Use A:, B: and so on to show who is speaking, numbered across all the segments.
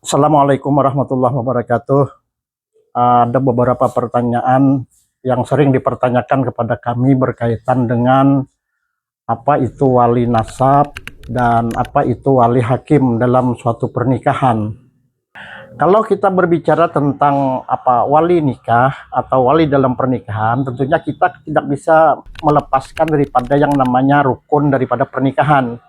A: Assalamualaikum warahmatullahi wabarakatuh. Ada beberapa pertanyaan yang sering dipertanyakan kepada kami berkaitan dengan apa itu wali nasab dan apa itu wali hakim dalam suatu pernikahan. Kalau kita berbicara tentang apa wali nikah atau wali dalam pernikahan, tentunya kita tidak bisa melepaskan daripada yang namanya rukun daripada pernikahan.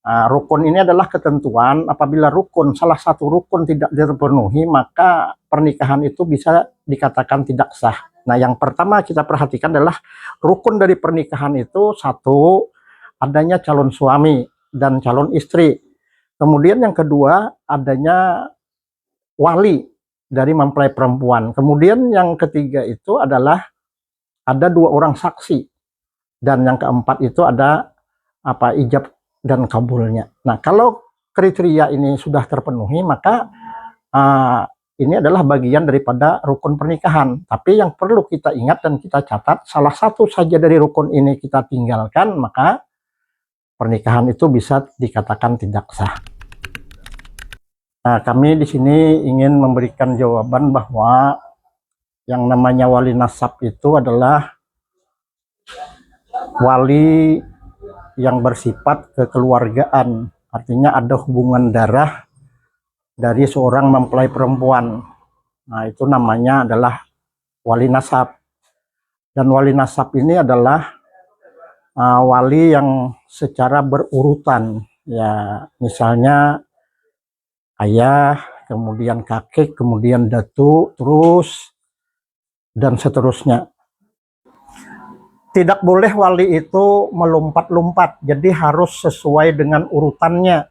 A: Rukun ini adalah ketentuan apabila salah satu rukun tidak terpenuhi, maka pernikahan itu bisa dikatakan tidak sah. Nah, yang pertama kita perhatikan adalah rukun dari pernikahan itu satu, adanya calon suami dan calon istri. Kemudian yang kedua, adanya wali dari mempelai perempuan. Kemudian yang ketiga itu adalah ada dua orang saksi. Dan yang keempat itu ada ijab dan kabulnya. Nah, kalau kriteria ini sudah terpenuhi, maka ini adalah bagian daripada rukun pernikahan. Tapi yang perlu kita ingat dan kita catat, salah satu saja dari rukun ini kita tinggalkan, maka pernikahan itu bisa dikatakan tidak sah. Nah, kami di sini ingin memberikan jawaban bahwa yang namanya wali nasab itu adalah wali yang bersifat kekeluargaan, artinya ada hubungan darah dari seorang mempelai perempuan. Nah, itu namanya adalah wali nasab. Dan wali nasab ini adalah wali yang secara berurutan, ya, misalnya ayah, kemudian kakek, kemudian datuk, terus dan seterusnya. Tidak boleh wali itu melompat-lompat, jadi harus sesuai dengan urutannya.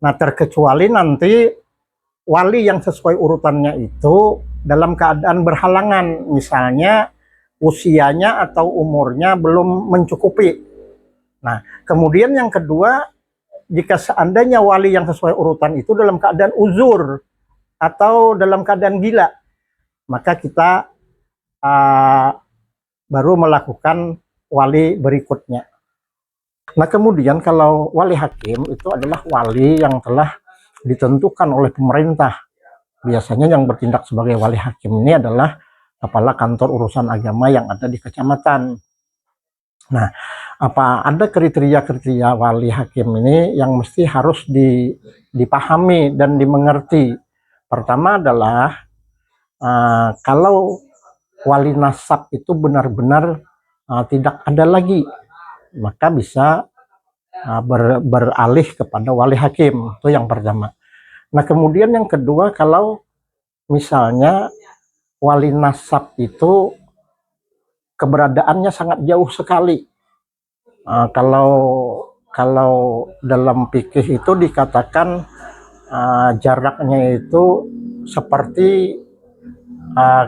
A: Nah, terkecuali nanti wali yang sesuai urutannya itu dalam keadaan berhalangan, misalnya usianya atau umurnya belum mencukupi. Nah, kemudian yang kedua, jika seandainya wali yang sesuai urutan itu dalam keadaan uzur atau dalam keadaan gila, maka kita baru melakukan wali berikutnya. Nah, kemudian kalau wali hakim itu adalah wali yang telah ditentukan oleh pemerintah. Biasanya yang bertindak sebagai wali hakim ini adalah kepala kantor urusan agama yang ada di kecamatan. Nah, ada kriteria-kriteria wali hakim ini yang mesti harus dipahami dan dimengerti. Pertama adalah kalau wali nasab itu benar-benar tidak ada lagi, maka bisa beralih kepada wali hakim. Itu yang pertama. Nah, kemudian yang kedua, kalau misalnya wali nasab itu keberadaannya sangat jauh sekali. Kalau dalam fikih itu dikatakan jaraknya itu seperti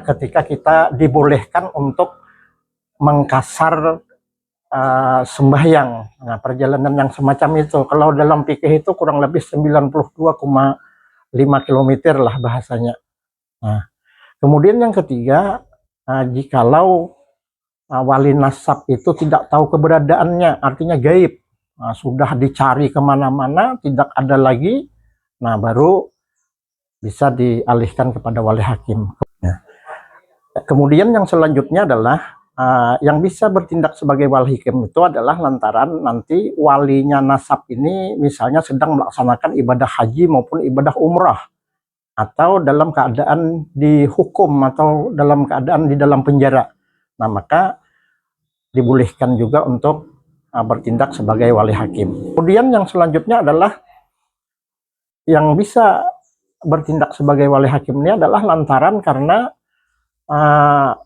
A: ketika kita dibolehkan untuk mengkasar sembahyang. Nah, perjalanan yang semacam itu, kalau dalam fikih itu kurang lebih 92,5 km lah bahasanya. Nah, kemudian yang ketiga, jikalau wali nasab itu tidak tahu keberadaannya, artinya gaib, sudah dicari kemana-mana, tidak ada lagi, nah baru bisa dialihkan kepada wali hakim. Nah, kemudian yang selanjutnya adalah yang bisa bertindak sebagai wali hakim itu adalah lantaran nanti walinya nasab ini misalnya sedang melaksanakan ibadah haji maupun ibadah umrah, atau dalam keadaan dihukum atau dalam keadaan di dalam penjara. Nah, maka dibolehkan juga untuk bertindak sebagai wali hakim. Kemudian yang selanjutnya adalah yang bisa bertindak sebagai wali hakim ini adalah lantaran karena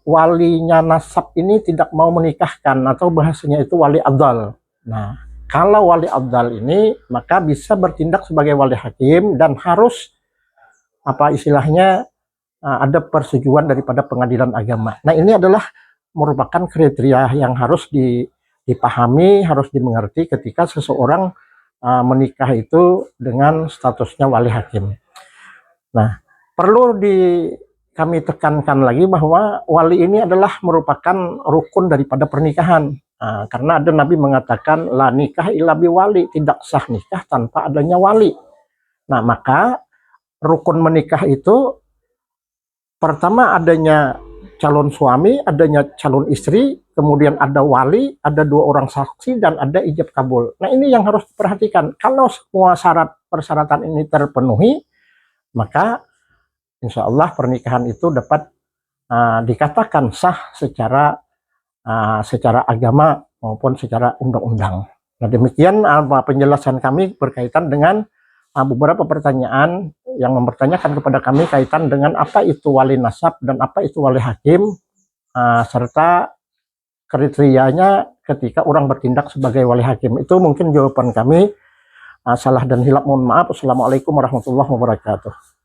A: walinya nasab ini tidak mau menikahkan, atau bahasanya itu wali abdal. Nah, kalau wali abdal ini maka bisa bertindak sebagai wali hakim dan harus istilahnya ada persetujuan daripada pengadilan agama. Nah, ini adalah merupakan kriteria yang harus dipahami, harus dimengerti ketika seseorang menikah itu dengan statusnya wali hakim. Nah, perlu kami tekankan lagi bahwa wali ini adalah merupakan rukun daripada pernikahan. Karena ada Nabi mengatakan, la nikah illa bi wali, tidak sah nikah tanpa adanya wali. Nah, maka rukun menikah itu pertama adanya calon suami, adanya calon istri, kemudian ada wali, ada 2 orang saksi, dan ada ijab kabul. Nah, ini yang harus diperhatikan. Kalau semua persyaratan ini terpenuhi, maka insya Allah pernikahan itu dapat dikatakan sah secara agama maupun secara undang-undang. Nah, demikian penjelasan kami berkaitan dengan beberapa pertanyaan yang mempertanyakan kepada kami kaitan dengan apa itu wali nasab dan apa itu wali hakim, serta kriterianya ketika orang bertindak sebagai wali hakim. Itu mungkin jawaban kami. Salah dan hilap mohon maaf. Assalamualaikum warahmatullahi wabarakatuh.